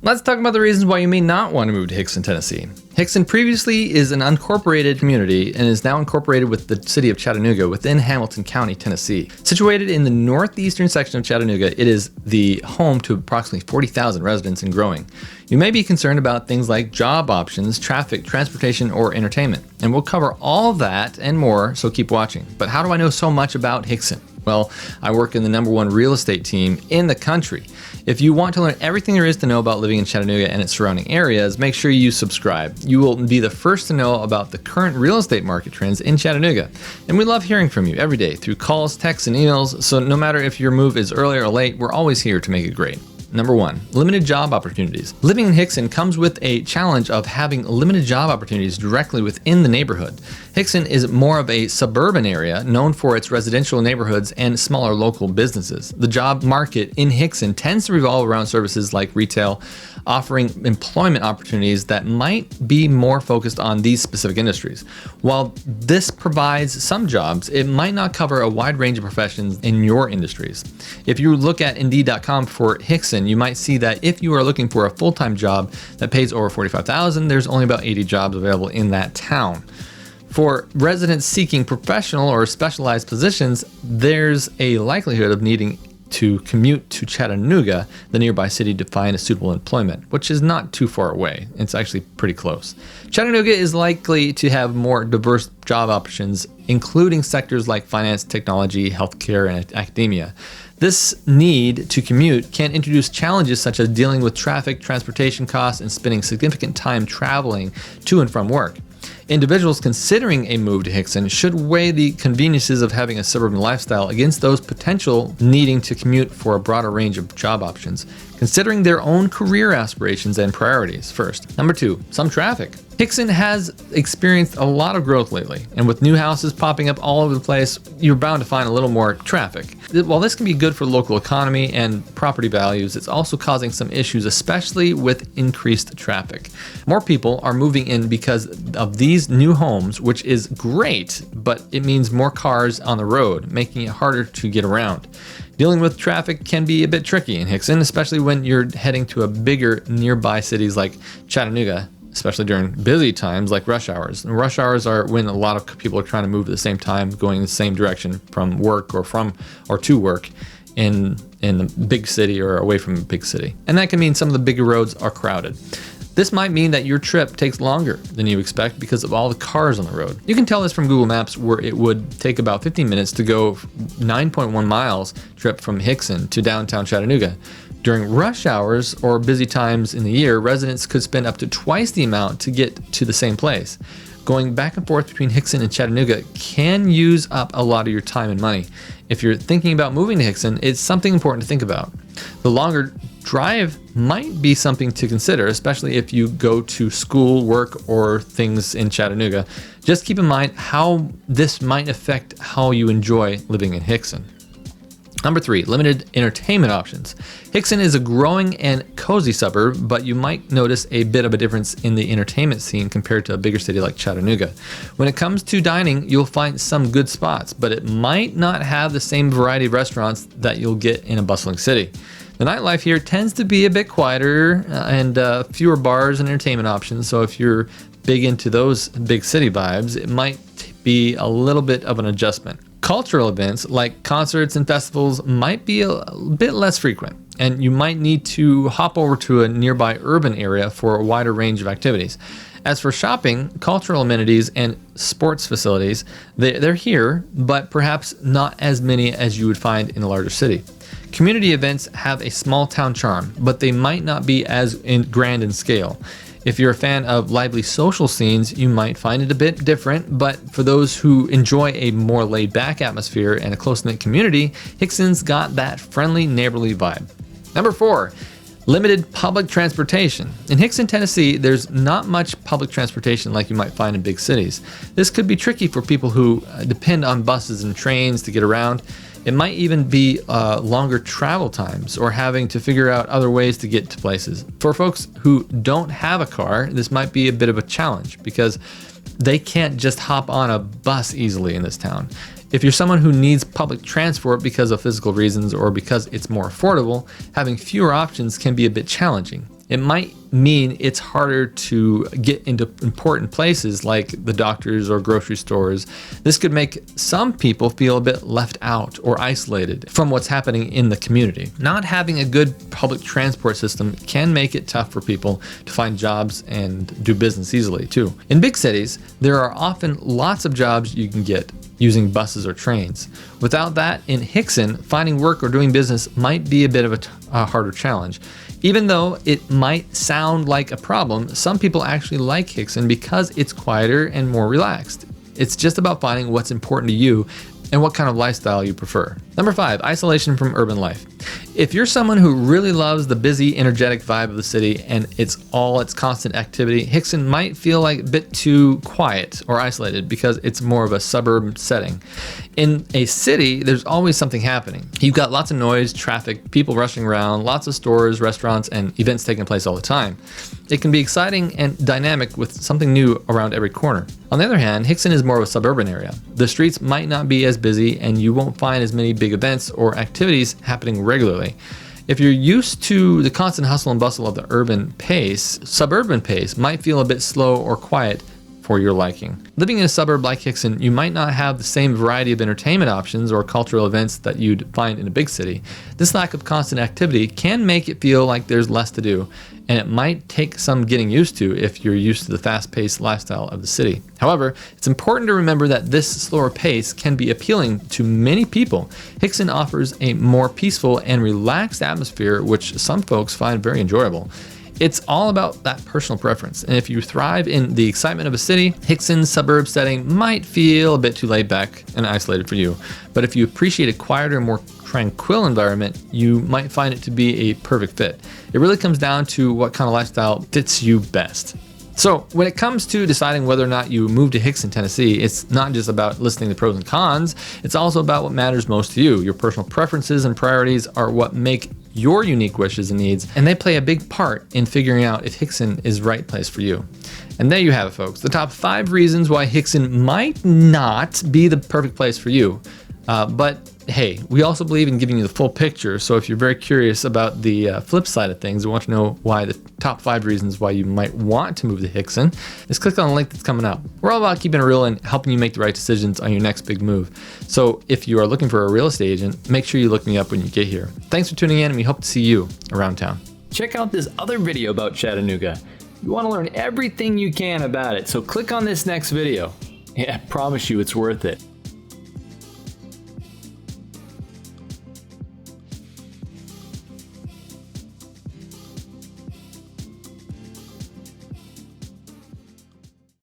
Let's talk about the reasons why you may not want to move to Hixson, Tennessee. Hixson previously is an unincorporated community and is now incorporated with the city of Chattanooga within Hamilton County, Tennessee. Situated in the northeastern section of Chattanooga, it is the home to approximately 40,000 residents and growing. You may be concerned about things like job options, traffic, transportation, or entertainment. And we'll cover all of that and more, so keep watching. But how do I know so much about Hixson? Well, I work in the #1 real estate team in the country. If you want to learn everything there is to know about living in Chattanooga and its surrounding areas, make sure you subscribe. You will be the first to know about the current real estate market trends in Chattanooga. And we love hearing from you every day through calls, texts, and emails. So no matter if your move is early or late, we're always here to make it great. Number 1, limited job opportunities. Living in Hixson comes with a challenge of having limited job opportunities directly within the neighborhood. Hixson is more of a suburban area known for its residential neighborhoods and smaller local businesses. The job market in Hixson tends to revolve around services like retail, offering employment opportunities that might be more focused on these specific industries. While this provides some jobs, it might not cover a wide range of professions in your industries. If you look at Indeed.com for Hixson, you might see that if you are looking for a full-time job that pays over $45,000, there's only about 80 jobs available in that town. For residents seeking professional or specialized positions, there's a likelihood of needing to commute to Chattanooga, the nearby city, to find a suitable employment, which is not too far away. It's actually pretty close. Chattanooga is likely to have more diverse job options, including sectors like finance, technology, healthcare, and academia. This need to commute can introduce challenges such as dealing with traffic, transportation costs, and spending significant time traveling to and from work. Individuals considering a move to Hixson should weigh the conveniences of having a suburban lifestyle against those potential needing to commute for a broader range of job options, considering their own career aspirations and priorities first. Number 2, some traffic. Hixson has experienced a lot of growth lately, and with new houses popping up all over the place, you're bound to find a little more traffic. While this can be good for local economy and property values, it's also causing some issues, especially with increased traffic. More people are moving in because of these new homes, which is great, but it means more cars on the road, making it harder to get around. Dealing with traffic can be a bit tricky in Hixson, especially when you're heading to a bigger nearby cities like Chattanooga, especially during busy times like rush hours. And rush hours are when a lot of people are trying to move at the same time, going in the same direction from work or to work in the big city or away from a big city. And that can mean some of the bigger roads are crowded. This might mean that your trip takes longer than you expect because of all the cars on the road. You can tell this from Google Maps, where it would take about 15 minutes to go 9.1 miles trip from Hixson to downtown Chattanooga. During rush hours or busy times in the year, residents could spend up to twice the amount to get to the same place. Going back and forth between Hixson and Chattanooga can use up a lot of your time and money. If you're thinking about moving to Hixson, it's something important to think about. The longer drive might be something to consider, especially if you go to school, work, or things in Chattanooga. Just keep in mind how this might affect how you enjoy living in Hixson. Number 3, limited entertainment options. Hixson is a growing and cozy suburb, but you might notice a bit of a difference in the entertainment scene compared to a bigger city like Chattanooga. When it comes to dining, you'll find some good spots, but it might not have the same variety of restaurants that you'll get in a bustling city. The nightlife here tends to be a bit quieter and fewer bars and entertainment options, so if you're big into those big city vibes, it might be a little bit of an adjustment. Cultural events like concerts and festivals might be a bit less frequent, and you might need to hop over to a nearby urban area for a wider range of activities. As for shopping, cultural amenities and sports facilities, they're here, but perhaps not as many as you would find in a larger city. Community events have a small town charm, but they might not be as grand in scale. If you're a fan of lively social scenes, you might find it a bit different, but for those who enjoy a more laid-back atmosphere and a close-knit community, Hixson's got that friendly, neighborly vibe. Number 4, limited public transportation. In Hixson, Tennessee, there's not much public transportation like you might find in big cities. This could be tricky for people who depend on buses and trains to get around. It might even be longer travel times or having to figure out other ways to get to places. For folks who don't have a car, this might be a bit of a challenge because they can't just hop on a bus easily in this town. If you're someone who needs public transport because of physical reasons or because it's more affordable, having fewer options can be a bit challenging. It might mean it's harder to get into important places like the doctors or grocery stores. This could make some people feel a bit left out or isolated from what's happening in the community. Not having a good public transport system can make it tough for people to find jobs and do business easily too. In big cities, there are often lots of jobs you can get using buses or trains. Without that, in Hixson, finding work or doing business might be a bit of a harder challenge. Even though it might sound like a problem, some people actually like Hixson because it's quieter and more relaxed. It's just about finding what's important to you and what kind of lifestyle you prefer. Number 5, isolation from urban life. If you're someone who really loves the busy, energetic vibe of the city and its constant activity, Hixson might feel like a bit too quiet or isolated because it's more of a suburb setting. In a city, there's always something happening. You've got lots of noise, traffic, people rushing around, lots of stores, restaurants, and events taking place all the time. It can be exciting and dynamic with something new around every corner. On the other hand, Hixson is more of a suburban area. The streets might not be as busy and you won't find as many big events or activities happening regularly. If you're used to the constant hustle and bustle of the urban pace, suburban pace might feel a bit slow or quiet for your liking. Living in a suburb like Hixson, you might not have the same variety of entertainment options or cultural events that you'd find in a big city. This lack of constant activity can make it feel like there's less to do, and it might take some getting used to if you're used to the fast-paced lifestyle of the city. However, it's important to remember that this slower pace can be appealing to many people. Hixson offers a more peaceful and relaxed atmosphere, which some folks find very enjoyable. It's all about that personal preference, and if you thrive in the excitement of a city, Hixson's suburb setting might feel a bit too laid back and isolated for you. But if you appreciate a quieter, more tranquil environment, you might find it to be a perfect fit. It really comes down to what kind of lifestyle fits you best. So when it comes to deciding whether or not you move to Hixson, Tennessee, it's not just about listing the pros and cons, it's also about what matters most to you. Your personal preferences and priorities are what make your unique wishes and needs, and they play a big part in figuring out if Hixson is the right place for you. And there you have it, folks. The top 5 reasons why Hixson might not be the perfect place for you. But hey, we also believe in giving you the full picture. So if you're very curious about the flip side of things, and want to know why the top 5 reasons why you might want to move to Hixson, just click on the link that's coming up. We're all about keeping it real and helping you make the right decisions on your next big move. So if you are looking for a real estate agent, make sure you look me up when you get here. Thanks for tuning in, and we hope to see you around town. Check out this other video about Chattanooga. You want to learn everything you can about it, so click on this next video. Yeah, I promise you it's worth it.